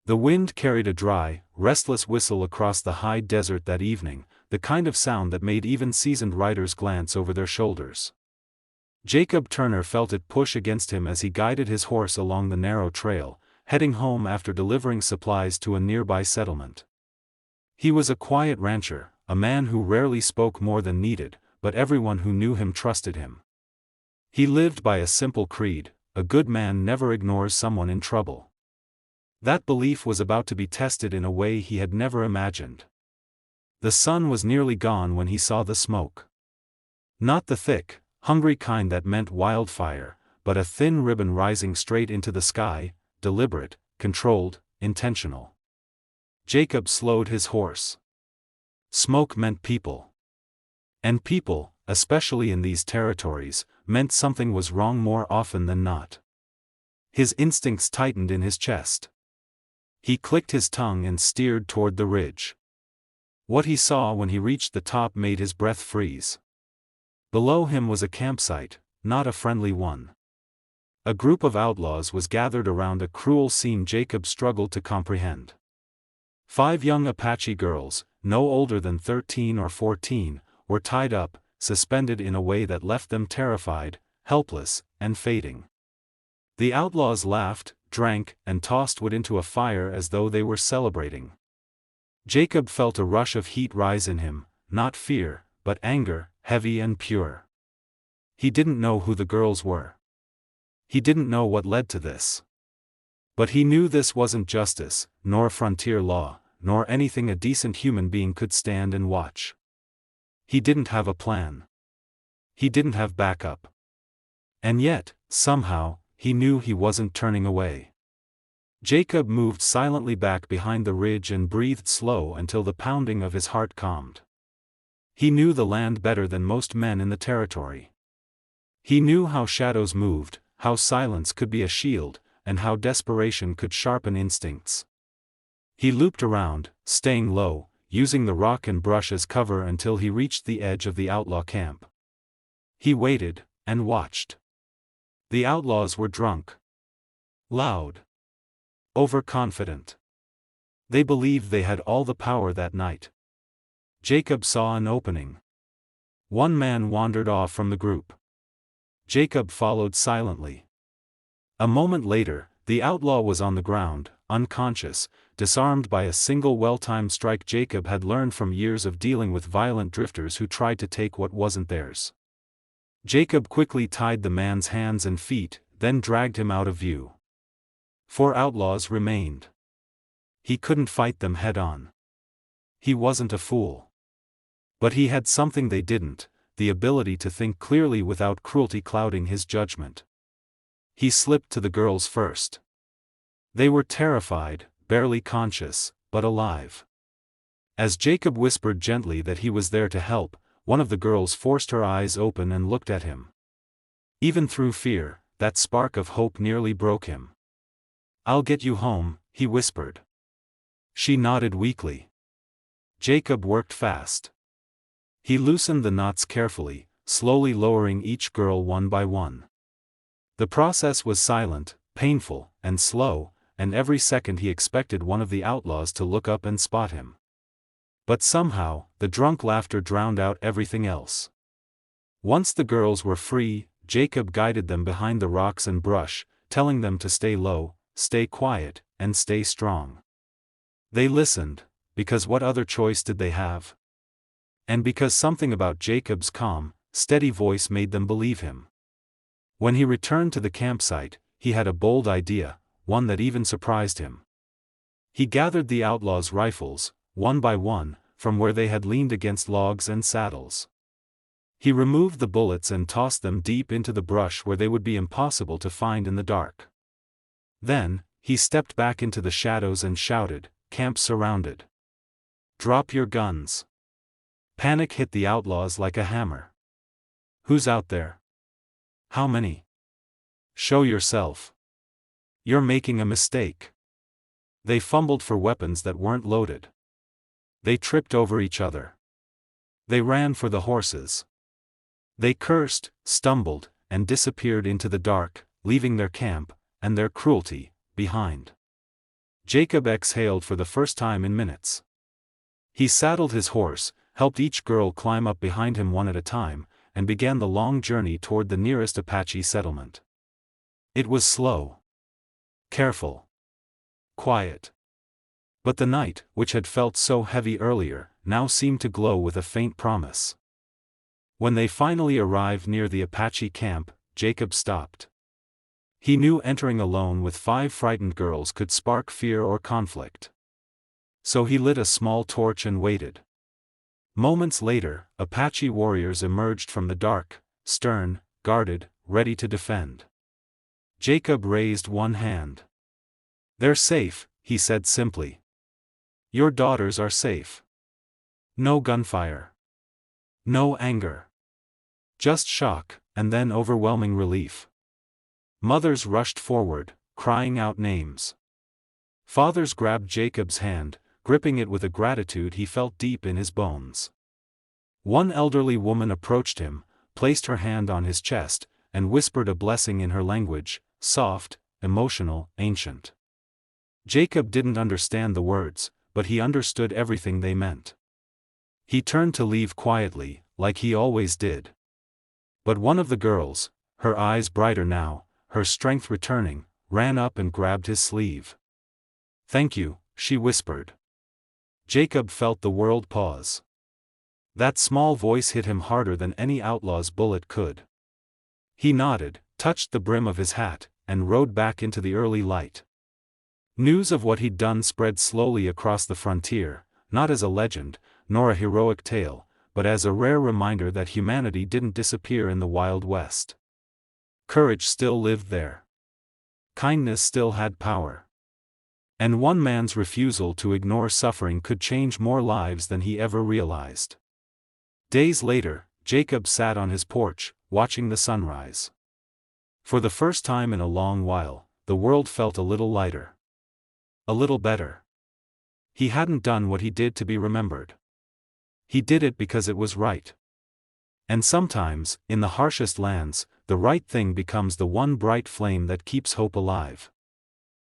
The wind carried a dry, restless whistle across the high desert that evening, the kind of sound that made even seasoned riders glance over their shoulders. Jacob Turner felt it push against him as he guided his horse along the narrow trail, heading home after delivering supplies to a nearby settlement. He was a quiet rancher, a man who rarely spoke more than needed, but everyone who knew him trusted him. He lived by a simple creed: a good man never ignores someone in trouble. That belief was about to be tested in a way he had never imagined. The sun was nearly gone when he saw the smoke. Not the thick, hungry kind that meant wildfire, but a thin ribbon rising straight into the sky, deliberate, controlled, intentional. Jacob slowed his horse. Smoke meant people. And people, especially in these territories, meant something was wrong more often than not. His instincts tightened in his chest. He clicked his tongue and steered toward the ridge. What he saw when he reached the top made his breath freeze. Below him was a campsite, not a friendly one. A group of outlaws was gathered around a cruel scene Jacob struggled to comprehend. 5 young Apache girls, no older than 13 or 14, were tied up, suspended in a way that left them terrified, helpless, and fading. The outlaws laughed, drank, and tossed wood into a fire as though they were celebrating. Jacob felt a rush of heat rise in him, not fear, but anger, heavy and pure. He didn't know who the girls were. He didn't know what led to this. But he knew this wasn't justice, nor frontier law, nor anything a decent human being could stand and watch. He didn't have a plan. He didn't have backup. And yet, somehow, he knew he wasn't turning away. Jacob moved silently back behind the ridge and breathed slow until the pounding of his heart calmed. He knew the land better than most men in the territory. He knew how shadows moved, how silence could be a shield, and how desperation could sharpen instincts. He looped around, staying low, using the rock and brush as cover until he reached the edge of the outlaw camp. He waited, and watched. The outlaws were drunk. Loud. Overconfident. They believed they had all the power that night. Jacob saw an opening. One man wandered off from the group. Jacob followed silently. A moment later, the outlaw was on the ground, unconscious, disarmed by a single well-timed strike Jacob had learned from years of dealing with violent drifters who tried to take what wasn't theirs. Jacob quickly tied the man's hands and feet, then dragged him out of view. 4 outlaws remained. He couldn't fight them head-on. He wasn't a fool. But he had something they didn't, the ability to think clearly without cruelty clouding his judgment. He slipped to the girls first. They were terrified, barely conscious, but alive. As Jacob whispered gently that he was there to help, one of the girls forced her eyes open and looked at him. Even through fear, that spark of hope nearly broke him. "I'll get you home," he whispered. She nodded weakly. Jacob worked fast. He loosened the knots carefully, slowly lowering each girl one by one. The process was silent, painful, and slow, and every second he expected one of the outlaws to look up and spot him. But somehow, the drunk laughter drowned out everything else. Once the girls were free, Jacob guided them behind the rocks and brush, telling them to stay low, stay quiet, and stay strong. They listened, because what other choice did they have? And because something about Jacob's calm, steady voice made them believe him. When he returned to the campsite, he had a bold idea, one that even surprised him. He gathered the outlaws' rifles, one by one, from where they had leaned against logs and saddles. He removed the bullets and tossed them deep into the brush where they would be impossible to find in the dark. Then, he stepped back into the shadows and shouted, "Camp surrounded. Drop your guns." Panic hit the outlaws like a hammer. "Who's out there? How many? Show yourself. You're making a mistake." They fumbled for weapons that weren't loaded. They tripped over each other. They ran for the horses. They cursed, stumbled, and disappeared into the dark, leaving their camp, and their cruelty, behind. Jacob exhaled for the first time in minutes. He saddled his horse, helped each girl climb up behind him one at a time, and began the long journey toward the nearest Apache settlement. It was slow, careful, quiet. But the night, which had felt so heavy earlier, now seemed to glow with a faint promise. When they finally arrived near the Apache camp, Jacob stopped. He knew entering alone with 5 frightened girls could spark fear or conflict. So he lit a small torch and waited. Moments later, Apache warriors emerged from the dark, stern, guarded, ready to defend. Jacob raised one hand. "They're safe," he said simply. "Your daughters are safe. No gunfire. No anger. Just shock, and then overwhelming relief." Mothers rushed forward, crying out names. Fathers grabbed Jacob's hand, gripping it with a gratitude he felt deep in his bones. One elderly woman approached him, placed her hand on his chest, and whispered a blessing in her language, soft, emotional, ancient. Jacob didn't understand the words, but he understood everything they meant. He turned to leave quietly, like he always did. But one of the girls, her eyes brighter now, her strength returning, ran up and grabbed his sleeve. "Thank you," she whispered. Jacob felt the world pause. That small voice hit him harder than any outlaw's bullet could. He nodded, touched the brim of his hat, and rode back into the early light. News of what he'd done spread slowly across the frontier, not as a legend, nor a heroic tale, but as a rare reminder that humanity didn't disappear in the Wild West. Courage still lived there. Kindness still had power. And one man's refusal to ignore suffering could change more lives than he ever realized. Days later, Jacob sat on his porch, watching the sunrise. For the first time in a long while, the world felt a little lighter. A little better. He hadn't done what he did to be remembered. He did it because it was right. And sometimes, in the harshest lands, the right thing becomes the one bright flame that keeps hope alive.